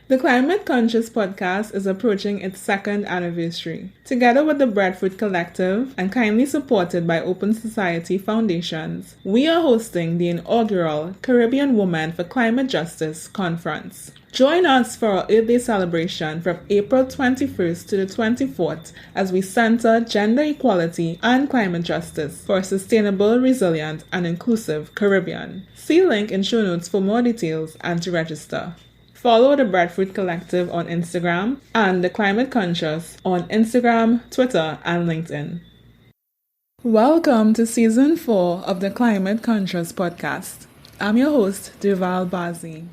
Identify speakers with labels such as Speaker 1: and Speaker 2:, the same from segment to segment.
Speaker 1: The Climate Conscious podcast is approaching its second anniversary. Together with the Breadfruit Collective and kindly supported by Open Society Foundations, we are hosting the inaugural Caribbean Women for Climate Justice Conference. Join us for our Earth Day celebration from April 21st to the 24th as we center gender equality and climate justice for a sustainable, resilient, and inclusive Caribbean. See link in show notes for more details and to register. Follow the Breadfruit Collective on Instagram and The Climate Conscious on Instagram, Twitter, and LinkedIn. Welcome to Season 4 of the Climate Conscious podcast. I'm your host, Derval Barzey.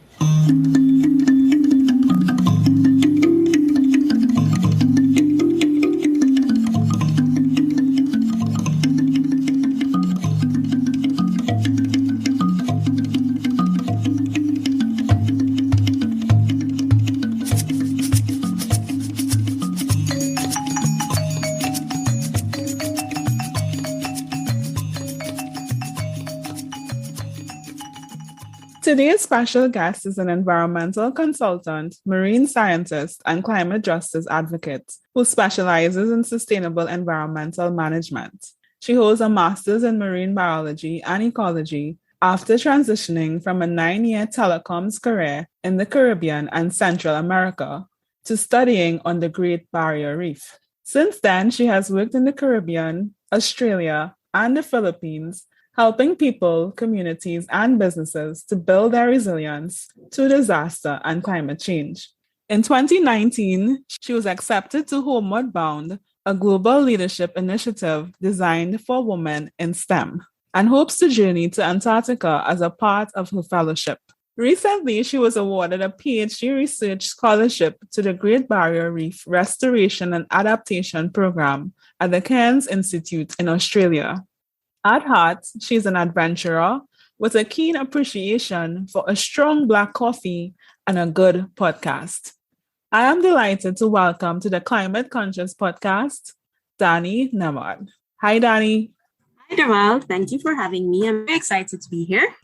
Speaker 1: Today's special guest is an environmental consultant, marine scientist, and climate justice advocate who specializes in sustainable environmental management. She holds a master's in marine biology and ecology after transitioning from a 9-year telecoms career in the Caribbean and Central America to studying on the Great Barrier Reef. Since then, she has worked in the Caribbean, Australia, and the Philippines, helping people, communities, and businesses to build their resilience to disaster and climate change. In 2019, she was accepted to Homeward Bound, a global leadership initiative designed for women in STEM, and hopes to journey to Antarctica as a part of her fellowship. Recently, she was awarded a PhD research scholarship to the Great Barrier Reef Restoration and Adaptation Program at the Cairns Institute in Australia. At heart, she's an adventurer with a keen appreciation for a strong Black coffee and a good podcast. I am delighted to welcome to the Climate Conscious podcast, Dani Nembhard. Hi, Dani.
Speaker 2: Hi, Derval. Thank you for having me. I'm very excited to be here.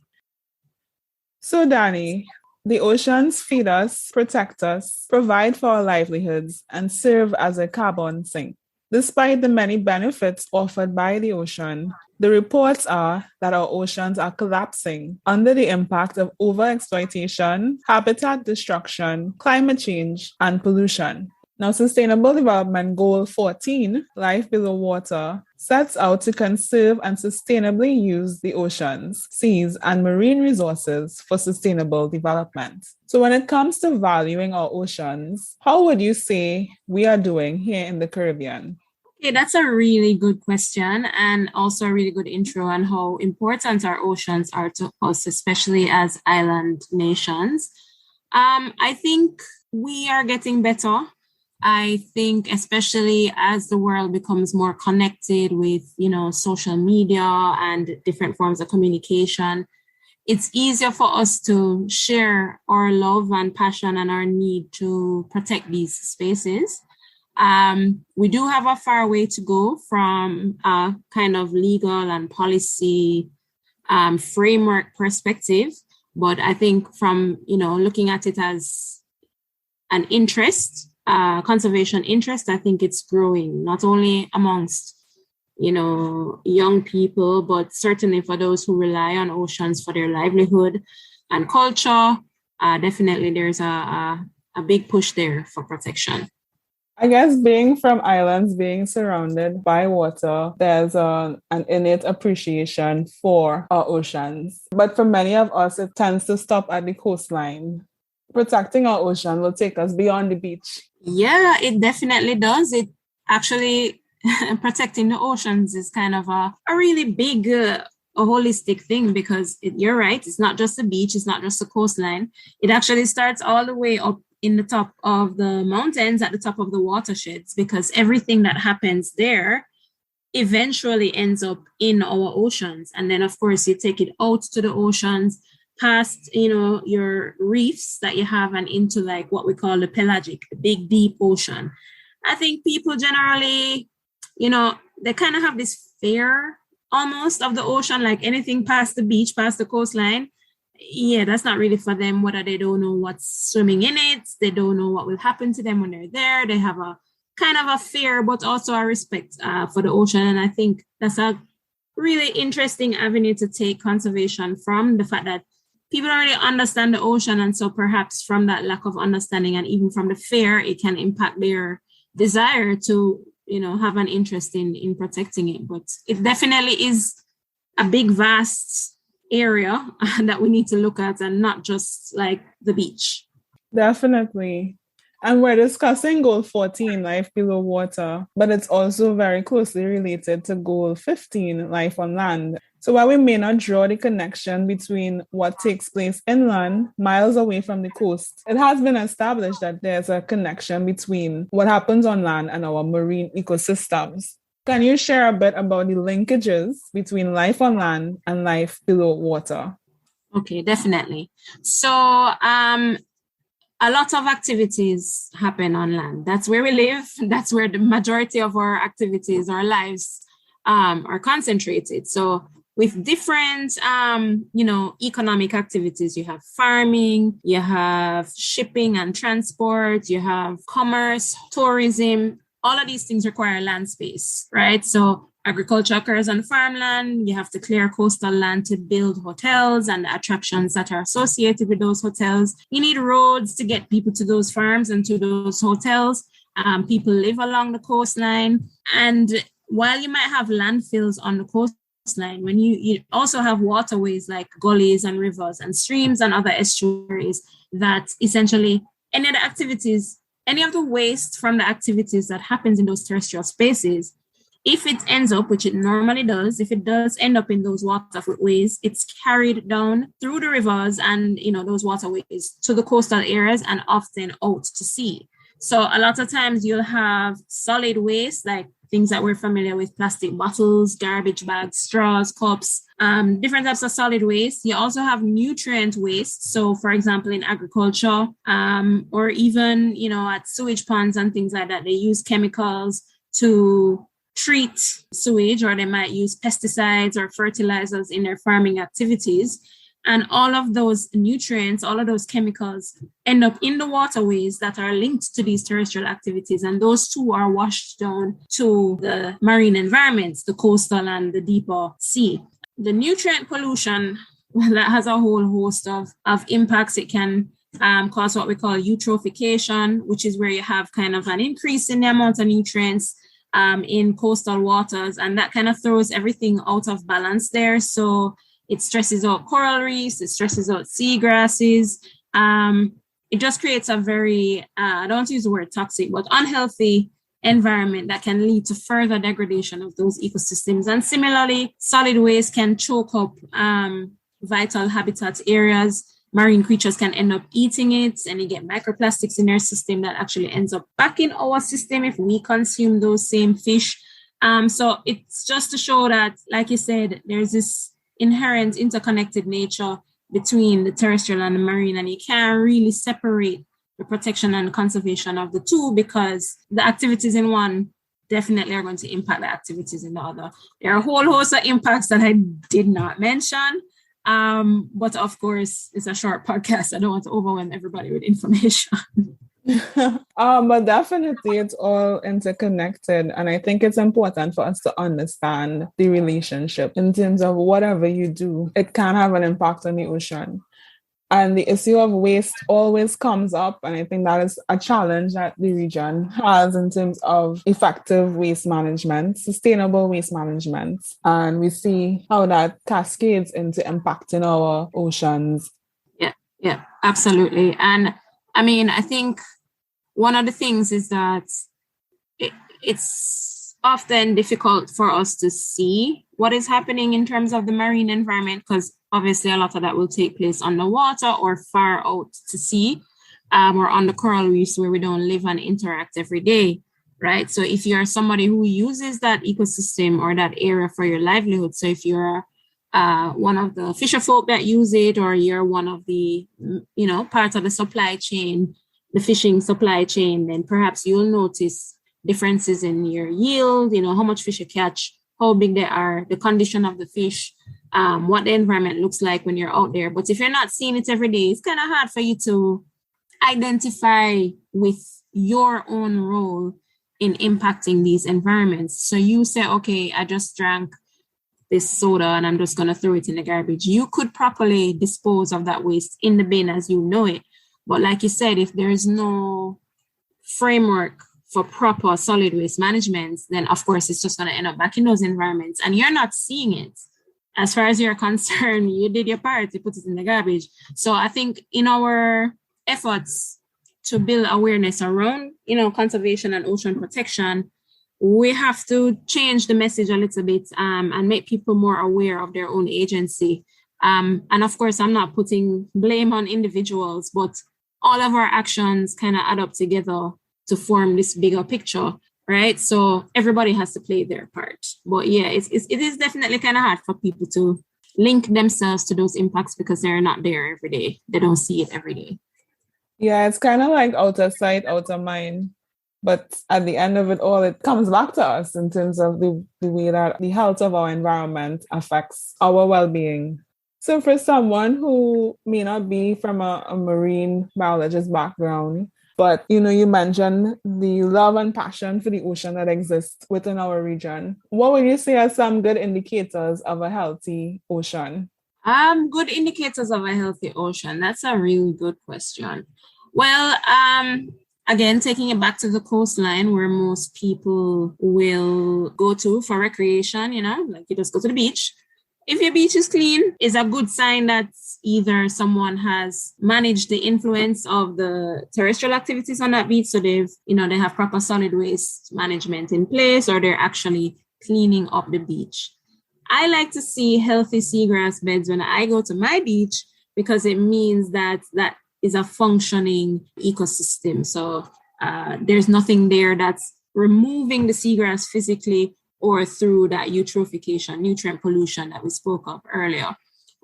Speaker 1: So, Dani, the oceans feed us, protect us, provide for our livelihoods, and serve as a carbon sink. Despite the many benefits offered by the ocean, the reports are that our oceans are collapsing under the impact of over-exploitation, habitat destruction, climate change, and pollution. Now, Sustainable Development Goal 14, Life Below Water, sets out to conserve and sustainably use the oceans, seas, and marine resources for sustainable development. So when it comes to valuing our oceans, how would you say we are doing here in the Caribbean?
Speaker 2: Okay, that's a really good question and also a really good intro on how important our oceans are to us, especially as island nations. I think we are getting better. I think especially as the world becomes more connected with, social media and different forms of communication, it's easier for us to share our love and passion and our need to protect these spaces. We do have a far way to go from a kind of legal and policy framework perspective. But I think from, looking at it as an interest, conservation interest, I think it's growing, not only amongst, young people, but certainly for those who rely on oceans for their livelihood and culture. Definitely there's a big push there for protection.
Speaker 1: I guess being from islands, being surrounded by water, there's an innate appreciation for our oceans. But for many of us, it tends to stop at the coastline. Protecting our ocean will take us beyond the beach.
Speaker 2: Yeah, it definitely does. It actually, protecting the oceans is kind of a really big, a holistic thing because you're right. It's not just the beach. It's not just the coastline. It actually starts all the way up in the top of the mountains, at the top of the watersheds, because everything that happens there eventually ends up in our oceans. And then, of course, you take it out to the oceans, past, your reefs that you have and into like what we call the pelagic, the big, deep ocean. I think people generally, they kind of have this fear almost of the ocean, like anything past the beach, past the coastline. yeah, that's not really for them, whether they don't know what's swimming in it, they don't know what will happen to them when they're there. They have a kind of a fear, but also a respect for the ocean. And I think that's a really interesting avenue to take conservation from, the fact that people don't really understand the ocean. And so perhaps from that lack of understanding and even from the fear, it can impact their desire to, have an interest in protecting it. But it definitely is a big, vast area that we need to look at, and not just like the beach.
Speaker 1: Definitely. And we're discussing goal 14, life below water, but it's also very closely related to goal 15, life on land. So while we may not draw the connection between what takes place inland, miles away from the coast, it has been established that there's a connection between what happens on land and our marine ecosystems. Can you share a bit about the linkages between life on land and life below water?
Speaker 2: Okay, definitely. So, a lot of activities happen on land. That's where we live. That's where the majority of our activities, our lives, are concentrated. So with different, economic activities, you have farming, you have shipping and transport, you have commerce, tourism. All of these things require land space, right? So agriculture occurs on farmland. You have to clear coastal land to build hotels and the attractions that are associated with those hotels. You need roads to get people to those farms and to those hotels. People live along the coastline. And while you might have landfills on the coastline, when you also have waterways like gullies and rivers and streams and other estuaries that essentially any of the activities, any of the waste from the activities that happens in those terrestrial spaces, if it ends up, which it normally does, if it does end up in those waterways, it's carried down through the rivers and, those waterways to the coastal areas and often out to sea. So a lot of times you'll have solid waste, like things that we're familiar with, plastic bottles, garbage bags, straws, cups, different types of solid waste. You also have nutrient waste. So for example, in agriculture, or even, at sewage ponds and things like that, they use chemicals to treat sewage, or they might use pesticides or fertilizers in their farming activities. And all of those nutrients, all of those chemicals end up in the waterways that are linked to these terrestrial activities. And those two are washed down to the marine environments, the coastal and the deeper sea. The nutrient pollution, that has a whole host of impacts. It can cause what we call eutrophication, which is where you have kind of an increase in the amount of nutrients in coastal waters, and that kind of throws everything out of balance there. So it stresses out coral reefs, it stresses out seagrasses. It just creates a very, I don't want to use the word toxic, but unhealthy environment that can lead to further degradation of those ecosystems. And similarly, solid waste can choke up vital habitat areas. Marine creatures can end up eating it, and you get microplastics in their system that actually ends up back in our system if we consume those same fish. So it's just to show that, like you said, there's this inherent interconnected nature between the terrestrial and the marine, and you can't really separate the protection and conservation of the two, because the activities in one definitely are going to impact the activities in the other. There are a whole host of impacts that I did not mention. But of course, it's a short podcast. I don't want to overwhelm everybody with information.
Speaker 1: But definitely it's all interconnected. And I think it's important for us to understand the relationship in terms of whatever you do, it can have an impact on the ocean. And the issue of waste always comes up. And I think that is a challenge that the region has in terms of effective waste management, sustainable waste management. And we see how that cascades into impacting our oceans.
Speaker 2: Yeah, absolutely. And I mean, I think one of the things is that it's often difficult for us to see what is happening in terms of the marine environment, because obviously a lot of that will take place underwater or far out to sea, or on the coral reefs where we don't live and interact every day, right? So if you're somebody who uses that ecosystem or that area for your livelihood, so if you're one of the fisher folk that use it, or you're one of the, part of the supply chain, the fishing supply chain, then perhaps you'll notice differences in your yield, how much fish you catch, how big they are, the condition of the fish, what the environment looks like when you're out there. But if you're not seeing it every day, it's kind of hard for you to identify with your own role in impacting these environments. So you say, okay, I just drank this soda and I'm just going to throw it in the garbage. You could properly dispose of that waste in the bin as you know it. But like you said, if there is no framework for proper solid waste management, then of course it's just going to end up back in those environments and you're not seeing it. As far as you're concerned, you did your part, you put it in the garbage. So I think in our efforts to build awareness around, conservation and ocean protection, we have to change the message a little bit and make people more aware of their own agency. And of course, I'm not putting blame on individuals, but all of our actions kind of add up together to form this bigger picture, right? So everybody has to play their part. But yeah, it is definitely kind of hard for people to link themselves to those impacts because they're not there every day. They don't see it every day.
Speaker 1: Yeah, it's kind of like out of sight, out of mind. But at the end of it all, it comes back to us in terms of the way that the health of our environment affects our well-being. So for someone who may not be from a marine biologist background, but you mentioned the love and passion for the ocean that exists within our region, what would you say are some good indicators of a healthy ocean?
Speaker 2: Good indicators of a healthy ocean. That's a really good question. Well, again, taking it back to the coastline where most people will go to for recreation, like you just go to the beach. If your beach is clean, it's a good sign that either someone has managed the influence of the terrestrial activities on that beach. So they have proper solid waste management in place, or they're actually cleaning up the beach. I like to see healthy seagrass beds when I go to my beach because it means that is a functioning ecosystem. So there's nothing there that's removing the seagrass physically or through that eutrophication, nutrient pollution that we spoke of earlier,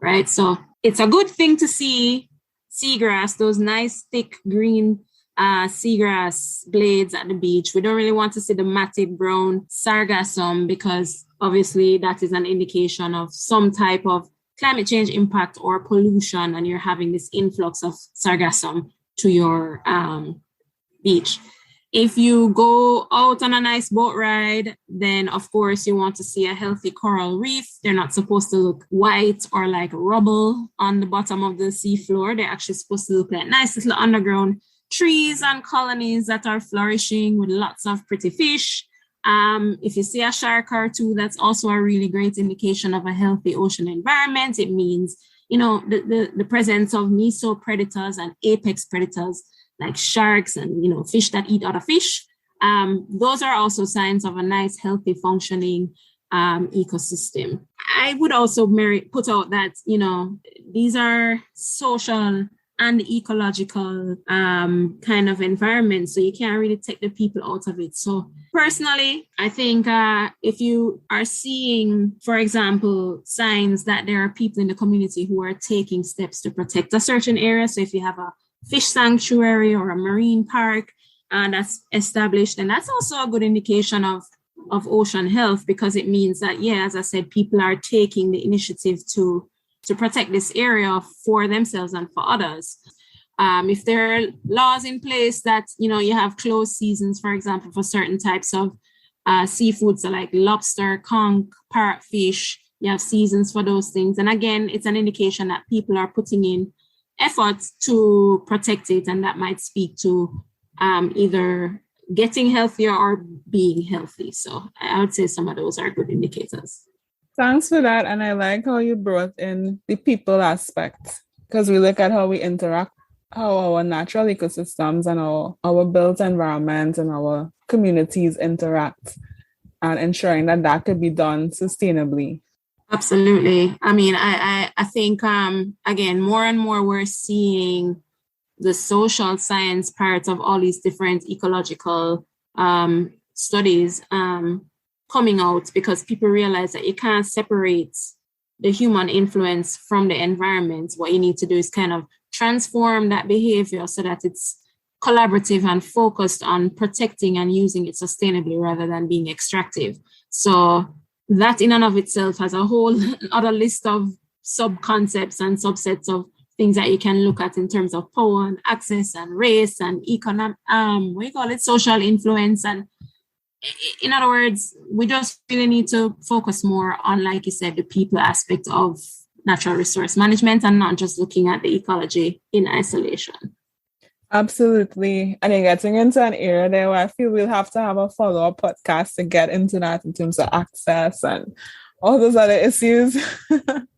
Speaker 2: right? So it's a good thing to see seagrass, those nice thick green seagrass blades at the beach. We don't really want to see the matted brown sargassum because obviously that is an indication of some type of climate change impact or pollution, and you're having this influx of sargassum to your beach. If you go out on a nice boat ride, then of course you want to see a healthy coral reef. They're not supposed to look white or like rubble on the bottom of the seafloor. They're actually supposed to look like nice little underground trees and colonies that are flourishing with lots of pretty fish. If you see a shark or two, that's also a really great indication of a healthy ocean environment. It means, the presence of mesopredators and apex predators like sharks and, fish that eat other fish. Those are also signs of a nice, healthy, functioning ecosystem. I would also put out that, these are social and ecological kind of environment. So you can't really take the people out of it. So personally, I think if you are seeing, for example, signs that there are people in the community who are taking steps to protect a certain area. So if you have a fish sanctuary or a marine park that's established, and that's also a good indication of ocean health, because it means that, as I said, people are taking the initiative to protect this area for themselves and for others. If there are laws in place that, you have closed seasons, for example, for certain types of seafood, so like lobster, conch, parrotfish, you have seasons for those things. And again, it's an indication that people are putting in efforts to protect it, and that might speak to either getting healthier or being healthy. So I would say some of those are good indicators.
Speaker 1: Thanks for that. And I like how you brought in the people aspect, because we look at how we interact, how our natural ecosystems and our built environment and our communities interact, and ensuring that could be done sustainably.
Speaker 2: Absolutely. I mean, I think, again, more and more we're seeing the social science part of all these different ecological studies coming out, because people realize that you can't separate the human influence from the environment. What you need to do is kind of transform that behavior so that it's collaborative and focused on protecting and using it sustainably rather than being extractive. So that in and of itself has a whole other list of sub-concepts and subsets of things that you can look at in terms of power and access and race and economic, social influence. And in other words, we just really need to focus more on, like you said, the people aspect of natural resource management and not just looking at the ecology in isolation.
Speaker 1: Absolutely. And you're getting into an area there where I feel we'll have to have a follow-up podcast to get into that in terms of access and all those other issues.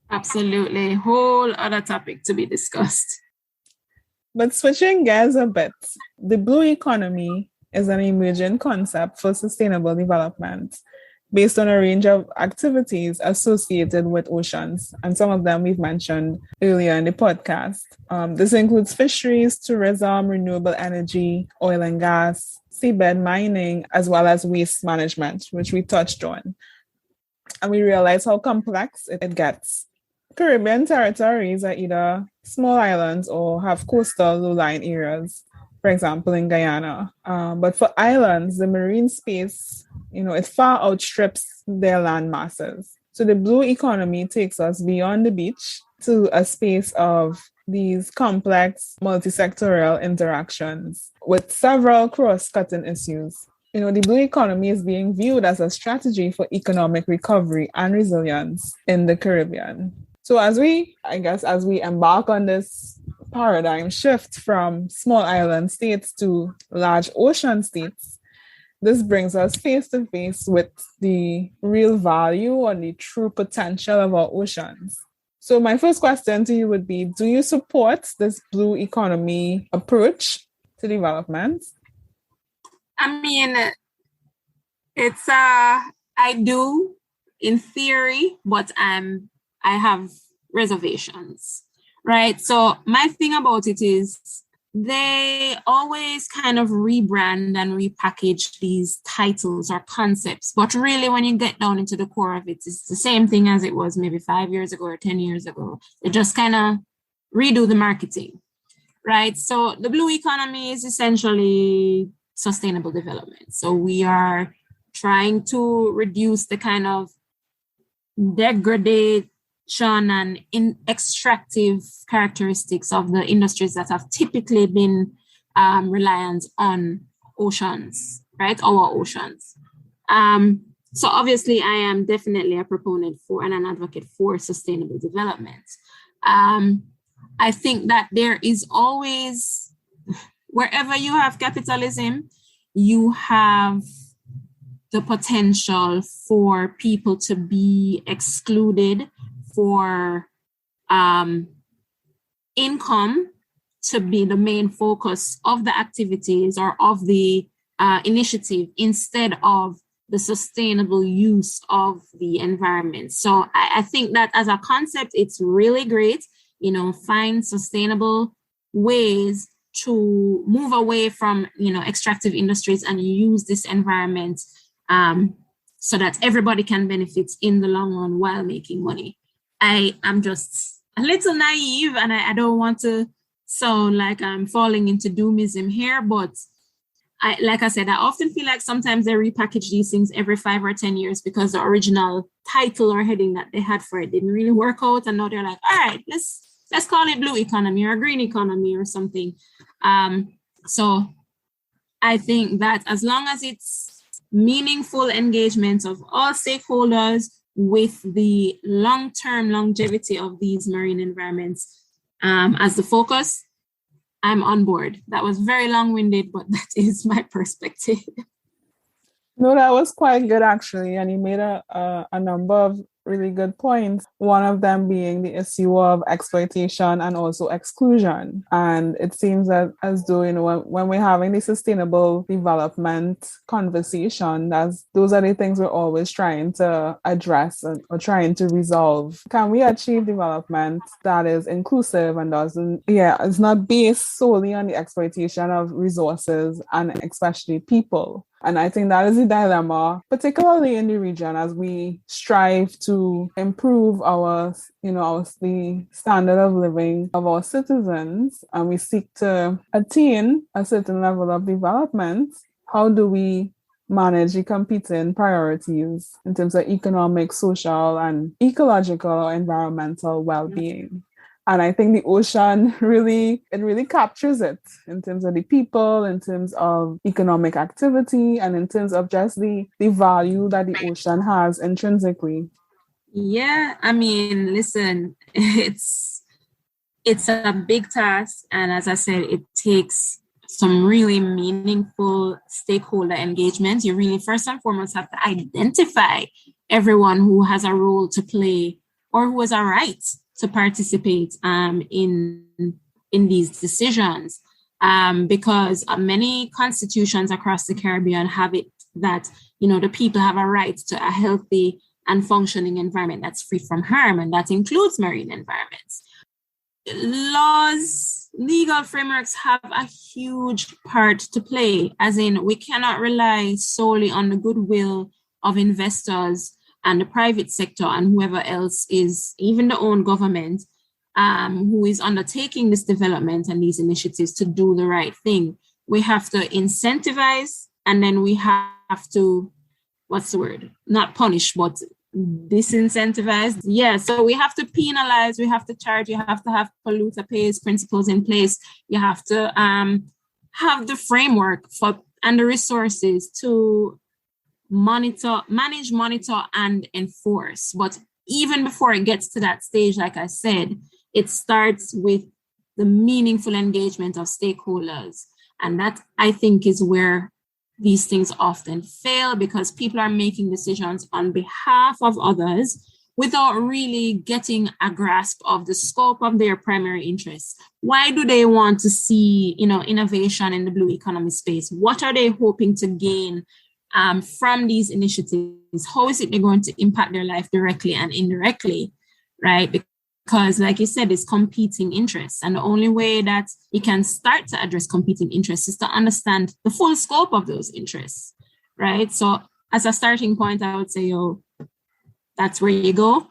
Speaker 2: Absolutely. Whole other topic to be discussed.
Speaker 1: But switching gears a bit, the blue economy is an emerging concept for sustainable development based on a range of activities associated with oceans. And some of them we've mentioned earlier in the podcast. This includes fisheries, tourism, renewable energy, oil and gas, seabed mining, as well as waste management, which we touched on. And we realize how complex it gets. Caribbean territories are either small islands or have coastal low-lying areas, for example, in Guyana. But for islands, the marine space, it far outstrips their land masses. So the blue economy takes us beyond the beach to a space of these complex multi-sectorial interactions with several cross-cutting issues. The blue economy is being viewed as a strategy for economic recovery and resilience in the Caribbean. So as we embark on this paradigm shift from small island states to large ocean states, this brings us face to face with the real value and the true potential of our oceans. So my first question to you would be, do you support this blue economy approach to development?
Speaker 2: I mean, I do in theory, but I have reservations, right? So my thing about it is they always kind of rebrand and repackage these titles or concepts. But really, when you get down into the core of it, it's the same thing as it was maybe 5 years ago or 10 years ago. They just kind of redo the marketing, right? So the blue economy is essentially sustainable development. So we are trying to reduce the kind of degradation and extractive characteristics of the industries that have typically been reliant on oceans, right? Our oceans. So obviously, I am definitely a proponent for and an advocate for sustainable development. I think that there is always, wherever you have capitalism, you have the potential for people to be excluded, for income to be the main focus of the activities or of the initiative instead of the sustainable use of the environment. So I think that as a concept, it's really great, find sustainable ways to move away from, extractive industries and use this environment so that everybody can benefit in the long run while making money. I am just a little naive and I don't want to sound like I'm falling into doomism here, but like I said, I often feel like sometimes they repackage these things every 5 or 10 years because the original title or heading that they had for it didn't really work out. And now they're like, all right, let's call it blue economy or green economy or something. So I think that as long as it's meaningful engagement of all stakeholders with the long-term longevity of these marine environments as the focus, I'm on board. That was very long-winded, but that is my perspective.
Speaker 1: No, that was quite good, actually. And you made a number of really good points. One of them being the issue of exploitation and also exclusion. And it seems that as though, when we're having the sustainable development conversation, those are the things we're always trying to address or trying to resolve. Can we achieve development that is inclusive and it's not based solely on the exploitation of resources and especially people? And I think that is a dilemma, particularly in the region, as we strive to improve the standard of living of our citizens, and we seek to attain a certain level of development. How do we manage the competing priorities in terms of economic, social, and ecological or environmental well-being. And I think the ocean really captures it in terms of the people, in terms of economic activity, and in terms of just the value that the ocean has intrinsically.
Speaker 2: Yeah, I mean, listen, it's a big task. And as I said, it takes some really meaningful stakeholder engagement. You really, first and foremost, have to identify everyone who has a role to play or who has a right to participate in these decisions. Because many constitutions across the Caribbean have it that, the people have a right to a healthy and functioning environment that's free from harm, and that includes marine environments. Laws, legal frameworks have a huge part to play, as in we cannot rely solely on the goodwill of investors and the private sector and whoever else is, even the own government, who is undertaking this development and these initiatives to do the right thing. We have to incentivize, and then we have to, what's the word? Not punish, but disincentivize. Yeah, so we have to penalize, we have to charge, you have to have polluter pays principles in place. You have to have the framework and the resources to manage, monitor, and enforce. But even before it gets to that stage, like I said, it starts with the meaningful engagement of stakeholders. And that, I think, is where these things often fail, because people are making decisions on behalf of others without really getting a grasp of the scope of their primary interests. Why do they want to see, innovation in the blue economy space? What are they hoping to gain from these initiatives? How is it they're going to impact their life directly and indirectly, right? Because, like you said, it's competing interests. And the only way that you can start to address competing interests is to understand the full scope of those interests, right? So as a starting point, I would say, that's where you go.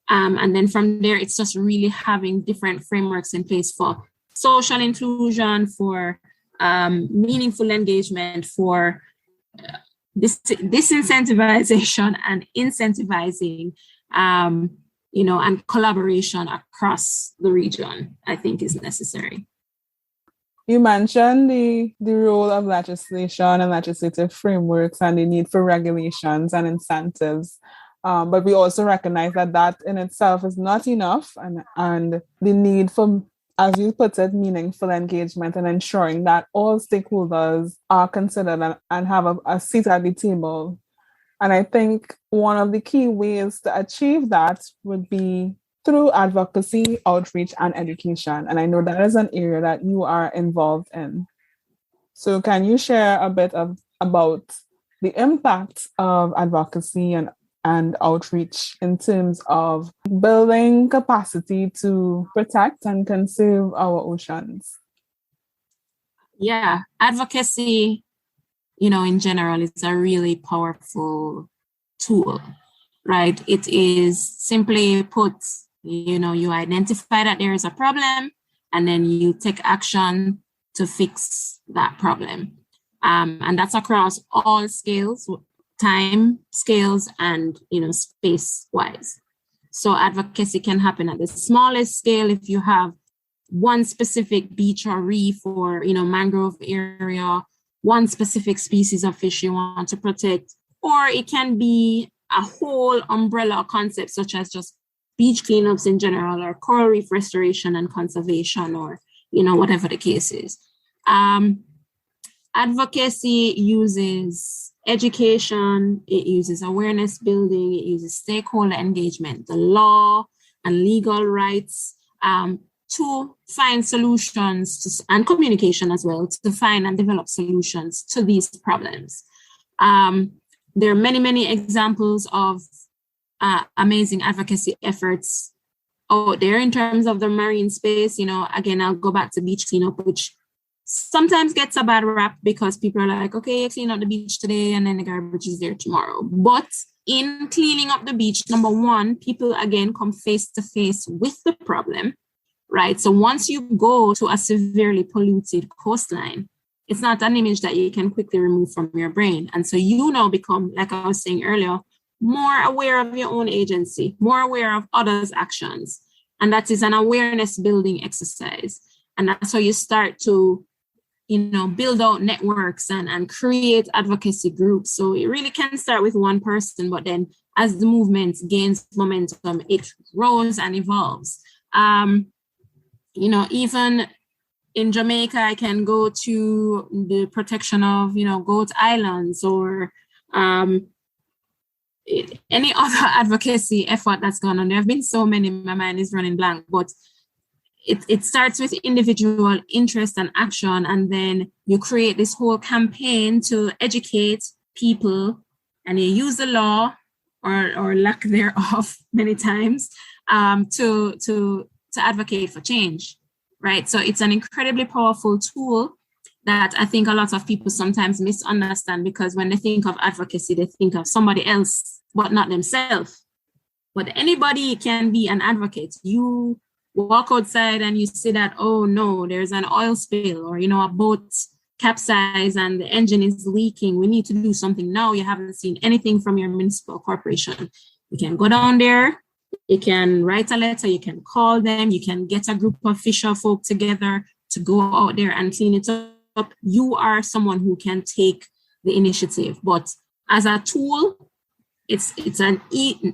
Speaker 2: And then from there, it's just really having different frameworks in place for social inclusion, for meaningful engagement, for disincentivization and incentivizing, and collaboration across the region, I think, is necessary.
Speaker 1: You mentioned the role of legislation and legislative frameworks and the need for regulations and incentives. But we also recognize that in itself is not enough, and the need for, as you put it, meaningful engagement and ensuring that all stakeholders are considered and have a seat at the table. And I think one of the key ways to achieve that would be through advocacy, outreach, and education. And I know that is an area that you are involved in. So can you share a bit about the impact of advocacy and outreach in terms of building capacity to protect and conserve our oceans?
Speaker 2: Yeah, advocacy, in general, it's a really powerful tool, right? It is, simply put, you identify that there is a problem, and then you take action to fix that problem. And that's across all scales, time scales, and, space-wise. So advocacy can happen at the smallest scale if you have one specific beach or reef or, mangrove area, one specific species of fish you want to protect, or it can be a whole umbrella concept, such as just beach cleanups in general, or coral reef restoration and conservation, or, whatever the case is. Advocacy uses education, it uses awareness building, it uses stakeholder engagement, the law and legal rights, to find solutions and communication as well, to find and develop solutions to these problems. There are many, many examples of amazing advocacy efforts out there in terms of the marine space. Again, I'll go back to beach cleanup, which sometimes gets a bad rap because people are like, okay, you clean up the beach today and then the garbage is there tomorrow. But in cleaning up the beach, number one, people again come face to face with the problem. Right. So once you go to a severely polluted coastline, It's not an image that you can quickly remove from your brain. And so you now become, like I was saying earlier, more aware of your own agency, more aware of others' actions. And that is an awareness building exercise. And that's how you start to, build out networks and create advocacy groups. So it really can start with one person, but then as the movement gains momentum, it grows and evolves. Even in Jamaica, I can go to the protection of, goat islands or any other advocacy effort that's gone on. There have been so many, my mind is running blank, but it starts with individual interest and action, and then you create this whole campaign to educate people, and you use the law or lack thereof many times to advocate for change, right? So it's an incredibly powerful tool that I think a lot of people sometimes misunderstand, because when they think of advocacy, they think of somebody else, but not themselves. But anybody can be an advocate. You walk outside and you see that, oh no, there's an oil spill, or, a boat capsized and the engine is leaking. We need to do something now. You haven't seen anything from your municipal corporation. You can go down there. You can write a letter. You can call them. You can get a group of fisher folk together to go out there and clean it up. You are someone who can take the initiative. But as a tool, it's an easy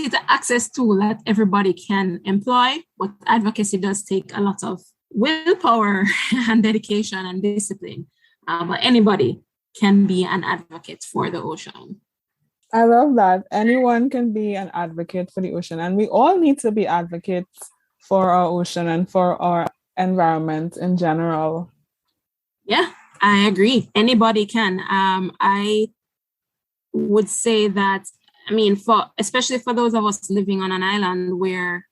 Speaker 2: to access tool that everybody can employ, but advocacy does take a lot of willpower and dedication and discipline. But anybody can be an advocate for the ocean.
Speaker 1: I love that. Anyone can be an advocate for the ocean, and we all need to be advocates for our ocean and for our environment in general.
Speaker 2: Yeah, I agree. Anybody can. I would say that, especially for those of us living on an island where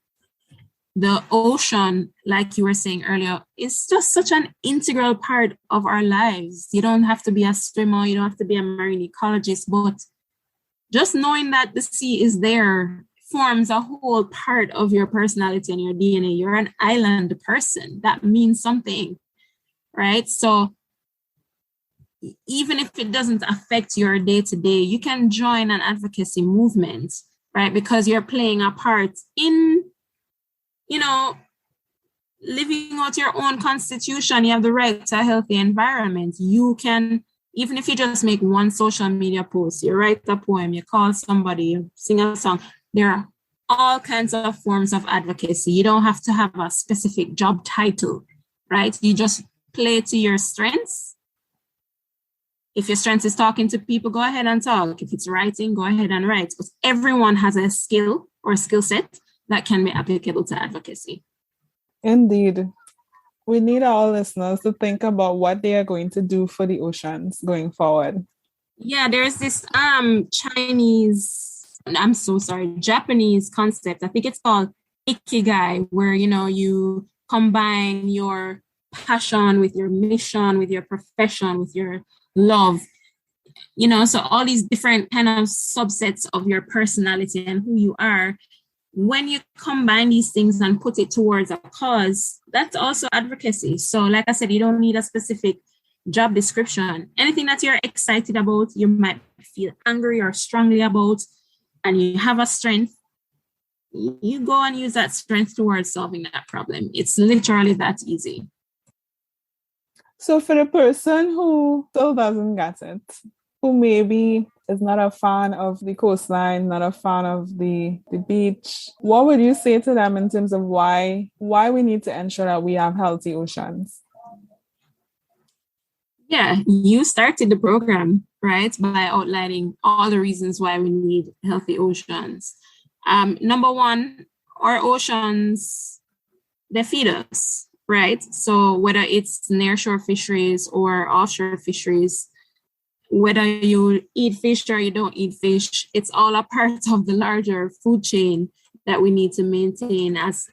Speaker 2: the ocean, like you were saying earlier, is just such an integral part of our lives. You don't have to be a swimmer, you don't have to be a marine ecologist, but just knowing that the sea is there forms a whole part of your personality and your DNA. You're an island person. That means something, right? So even if it doesn't affect your day-to-day, you can join an advocacy movement, right? Because you're playing a part in, living out your own constitution. You have the right to a healthy environment. You can, even if you just make one social media post, you write a poem, you call somebody, you sing a song, there are all kinds of forms of advocacy. You don't have to have a specific job title, right? You just play to your strengths. If your strength is talking to people, go ahead and talk. If it's writing, go ahead and write. But everyone has a skill or skill set that can be applicable to advocacy.
Speaker 1: Indeed. We need our listeners to think about what they are going to do for the oceans going forward.
Speaker 2: Yeah, there's this Japanese concept. I think it's called Ikigai, where, you combine your passion with your mission, with your profession, with your love, so all these different kind of subsets of your personality and who you are. When you combine these things and put it towards a cause, that's also advocacy. So like I said, you don't need a specific job description. Anything that you're excited about, you might feel angry or strongly about, and you have a strength, you go and use that strength towards solving that problem. It's literally that easy.
Speaker 1: So for the person who still doesn't get it, who maybe is not a fan of the coastline, not a fan of the beach, what would you say to them in terms of why we need to ensure that we have healthy oceans?
Speaker 2: Yeah, you started the program, right, by outlining all the reasons why we need healthy oceans. Number one, our oceans, they feed us, right? So whether it's nearshore fisheries or offshore fisheries, whether you eat fish or you don't eat fish, it's all a part of the larger food chain that we need to maintain as,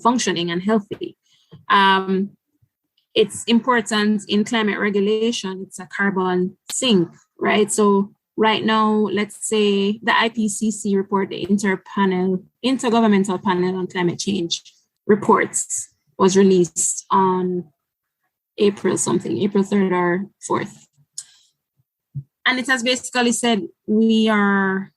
Speaker 2: functioning and healthy. It's important in climate regulation. It's a carbon sink, right? So right now, let's say the IPCC report, the Intergovernmental Panel on Climate Change reports, was released on April 3rd or 4th. And it has basically said we're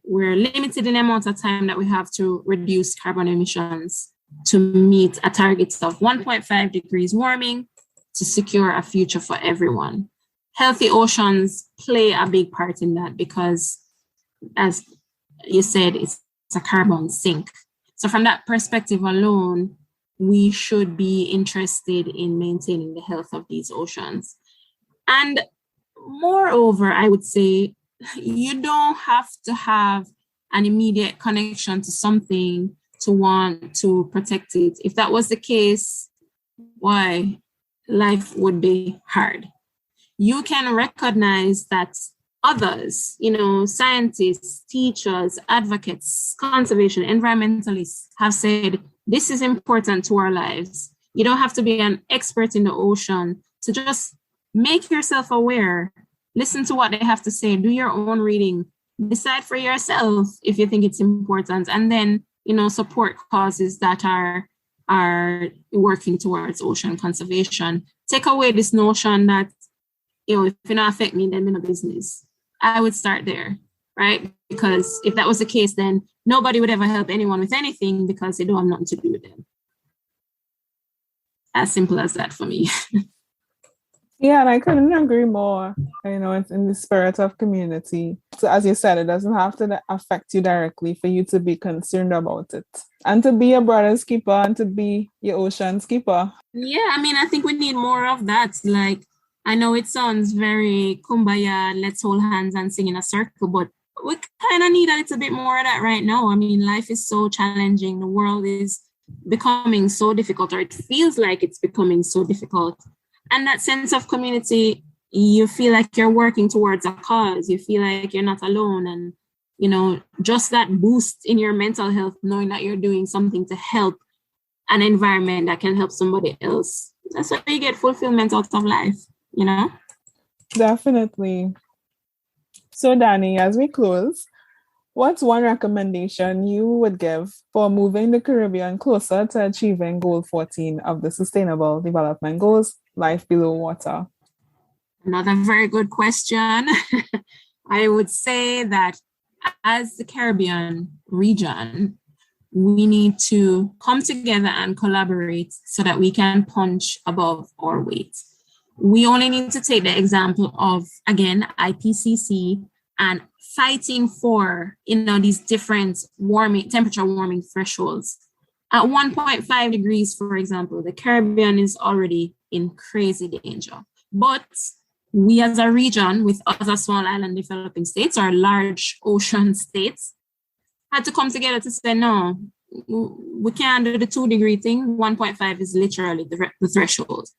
Speaker 2: limited in the amount of time that we have to reduce carbon emissions to meet a target of 1.5 degrees warming to secure a future for everyone. Healthy oceans play a big part in that because, as you said, it's a carbon sink. So from that perspective alone, we should be interested in maintaining the health of these oceans. And moreover, I would say you don't have to have an immediate connection to something to want to protect it. If that was the case, why? Life would be hard. You can recognize that others, scientists, teachers, advocates, conservation, environmentalists have said, this is important to our lives. You don't have to be an expert in the ocean to just make yourself aware, listen to what they have to say, do your own reading, decide for yourself if you think it's important, and then, support causes that are working towards ocean conservation. Take away this notion that, if it not affect me, then I'm in a business. I would start there, right? Because if that was the case, then nobody would ever help anyone with anything because they don't have nothing to do with them. As simple as that for me.
Speaker 1: Yeah, and I couldn't agree more. It's in the spirit of community. So as you said, it doesn't have to affect you directly for you to be concerned about it. And to be your brother's keeper and to be your ocean's keeper.
Speaker 2: Yeah, I think we need more of that. Like, I know it sounds very kumbaya, let's hold hands and sing in a circle, but we kind of need a little bit more of that right now. Life is so challenging. The world is becoming so difficult, or it feels like it's becoming so difficult. And that sense of community, you feel like you're working towards a cause. You feel like you're not alone. And, just that boost in your mental health, knowing that you're doing something to help an environment that can help somebody else. That's why you get fulfillment out of life,
Speaker 1: Definitely. So, Dani, as we close, what's one recommendation you would give for moving the Caribbean closer to achieving Goal 14 of the Sustainable Development Goals, Life Below Water?
Speaker 2: Another very good question. I would say that as the Caribbean region, we need to come together and collaborate so that we can punch above our weight. We only need to take the example of, again, IPCC and fighting for, these different temperature warming thresholds. At 1.5 degrees, for example, the Caribbean is already in crazy danger. But we as a region with other small island developing states or large ocean states had to come together to say, no, we can't do the 2 degree thing. 1.5 is literally the threshold.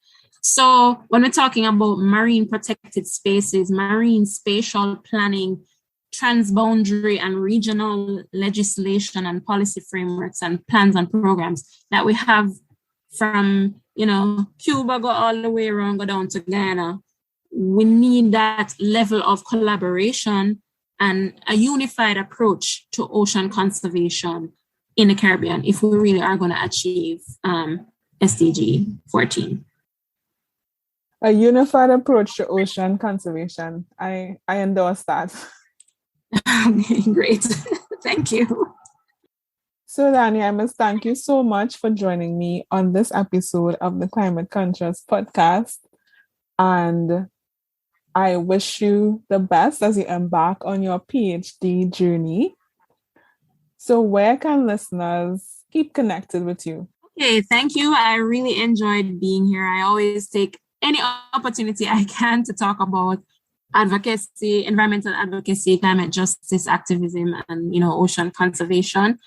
Speaker 2: So when we're talking about marine protected spaces, marine spatial planning, transboundary and regional legislation and policy frameworks and plans and programs that we have from, Cuba go all the way around, go down to Ghana, we need that level of collaboration and a unified approach to ocean conservation in the Caribbean if we really are going to achieve SDG 14.
Speaker 1: A unified approach to ocean conservation. I endorse that.
Speaker 2: Great. Thank you.
Speaker 1: So, Dani, I must thank you so much for joining me on this episode of the Climate Conscious podcast. And I wish you the best as you embark on your PhD journey. So where can listeners keep connected with you?
Speaker 2: Okay, thank you. I really enjoyed being here. I always take any opportunity I can to talk about advocacy, environmental advocacy, climate justice activism, and, ocean conservation.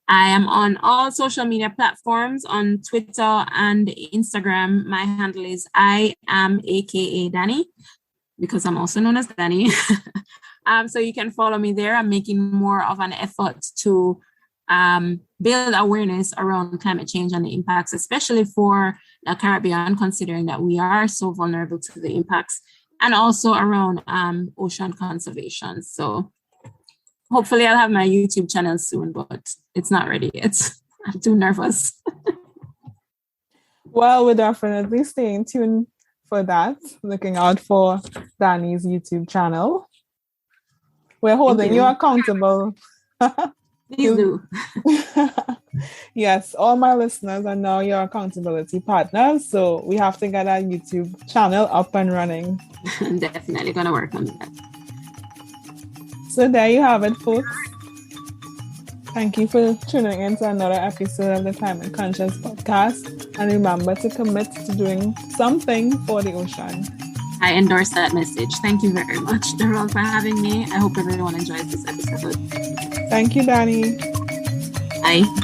Speaker 2: I am on all social media platforms on Twitter and Instagram. My handle is I am AKA Dani, because I'm also known as Dani. So you can follow me there. I'm making more of an effort to build awareness around climate change and the impacts, especially for the Caribbean, considering that we are so vulnerable to the impacts, and also around ocean conservation. So hopefully I'll have my YouTube channel soon, but it's not ready yet. I'm too nervous.
Speaker 1: Well, we're definitely staying tuned for that. Looking out for Dani's YouTube channel. We're holding you accountable.
Speaker 2: Please do.
Speaker 1: Yes, all my listeners are now your accountability partners. So we have to get our YouTube channel up and running.
Speaker 2: Definitely gonna work on that.
Speaker 1: So there you have it, folks. Thank you for tuning in to another episode of the Climate Conscious podcast. And remember to commit to doing something for the ocean.
Speaker 2: I endorse that message. Thank you very much, Derval, for having me. I hope everyone enjoys this episode.
Speaker 1: Thank you, Dani.
Speaker 2: Bye.